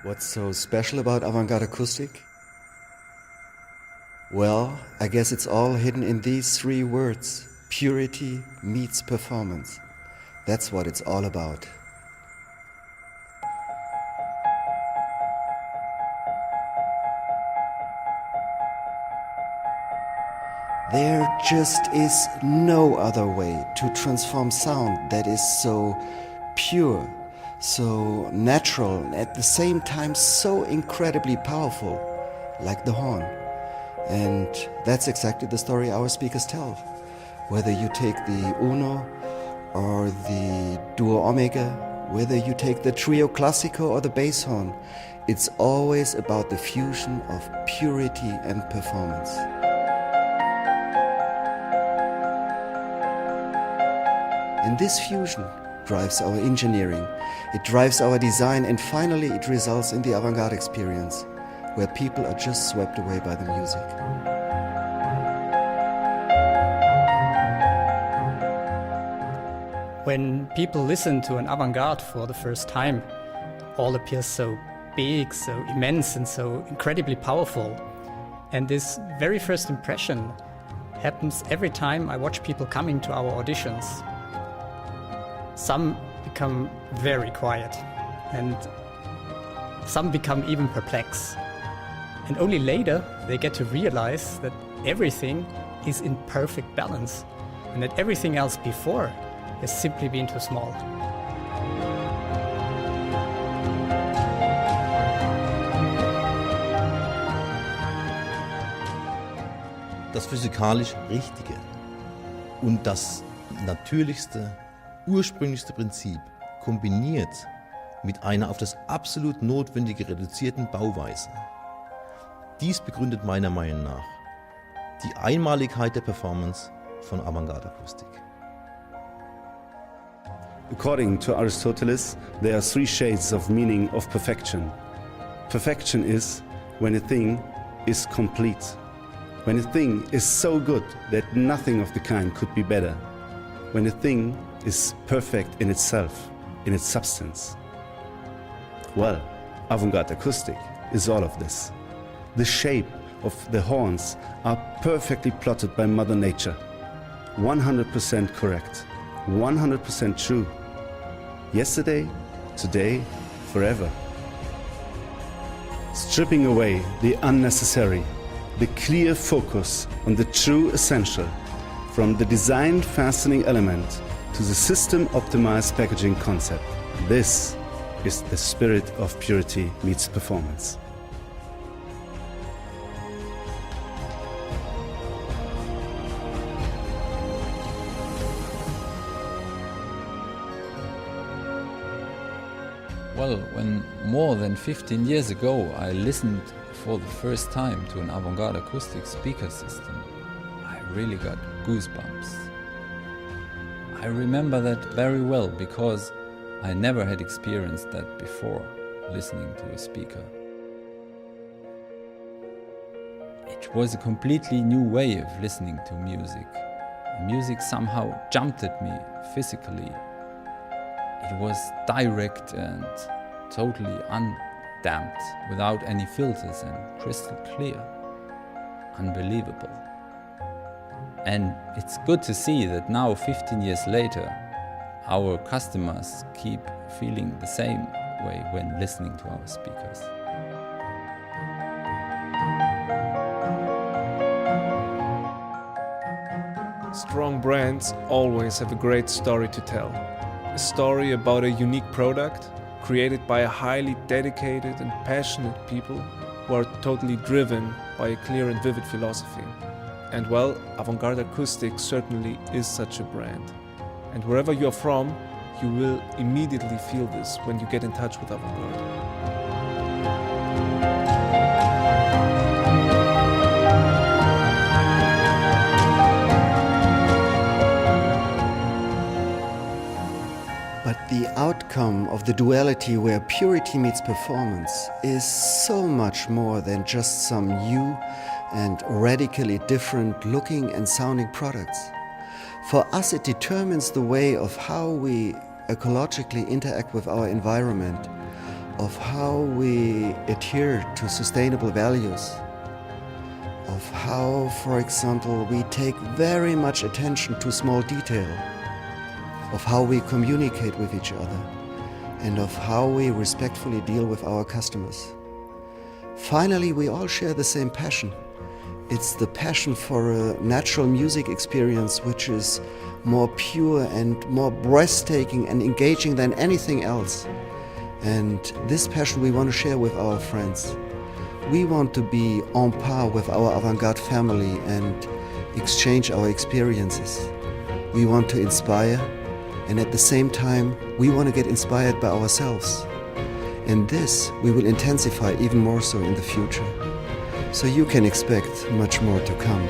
What's so special about Avantgarde Acoustic? Well, I guess it's all hidden in these three words. Purity meets performance. That's what it's all about. There just is no other way to transform sound that is so pure, so natural, and at the same time so incredibly powerful, like the horn. And that's exactly the story our speakers tell. Whether you take the Uno or the Duo Omega, whether you take the Trio Classico or the bass horn, it's always about the fusion of purity and performance. And this fusion drives our engineering, it drives our design, and finally it results in the avant-garde experience, where people are just swept away by the music. When people listen to an avant-garde for the first time, all appears so big, so immense, and so incredibly powerful. And this very first impression happens every time I watch people coming to our auditions. Some become very quiet, and some become even perplexed. And only later they get to realize that everything is in perfect balance, and that everything else before has simply been too small. Das physikalisch Richtige und das natürlichste, ursprünglichste Prinzip kombiniert mit einer auf das absolut notwendige reduzierten Bauweise. Dies begründet meiner Meinung nach die Einmaligkeit der Performance von Avantgarde Acoustic. According to Aristoteles, there are three shades of meaning of perfection. Perfection is when a thing is complete. When a thing is so good that nothing of the kind could be better. When a thing is perfect in itself, in its substance. Well, Avantgarde Acoustic is all of this. The shape of the horns are perfectly plotted by Mother Nature. 100% correct, 100% true. Yesterday, today, forever. Stripping away the unnecessary, the clear focus on the true essential, from the designed fastening element to the system-optimized packaging concept. This is the spirit of purity meets performance. Well, when more than 15 years ago I listened for the first time to an Avantgarde acoustic speaker system, I really got goosebumps. I remember that very well because I never had experienced that before listening to a speaker. It was a completely new way of listening to music. Music somehow jumped at me physically. It was direct and totally undamped, without any filters and crystal clear. Unbelievable. And it's good to see that now, 15 years later, our customers keep feeling the same way when listening to our speakers. Strong brands always have a great story to tell. A story about a unique product created by a highly dedicated and passionate people who are totally driven by a clear and vivid philosophy. And well, Avantgarde Acoustic certainly is such a brand. And wherever you're from, you will immediately feel this when you get in touch with Avantgarde. But the outcome of the duality where purity meets performance is so much more than just some new and radically different looking and sounding products. For us, it determines the way of how we ecologically interact with our environment, of how we adhere to sustainable values, of how, for example, we take very much attention to small detail, of how we communicate with each other, and of how we respectfully deal with our customers. Finally, we all share the same passion. It's the passion for a natural music experience which is more pure and more breathtaking and engaging than anything else. And this passion we want to share with our friends. We want to be on par with our Avantgarde family and exchange our experiences. We want to inspire, and at the same time, we want to get inspired by ourselves. And this we will intensify even more so in the future. So you can expect much more to come.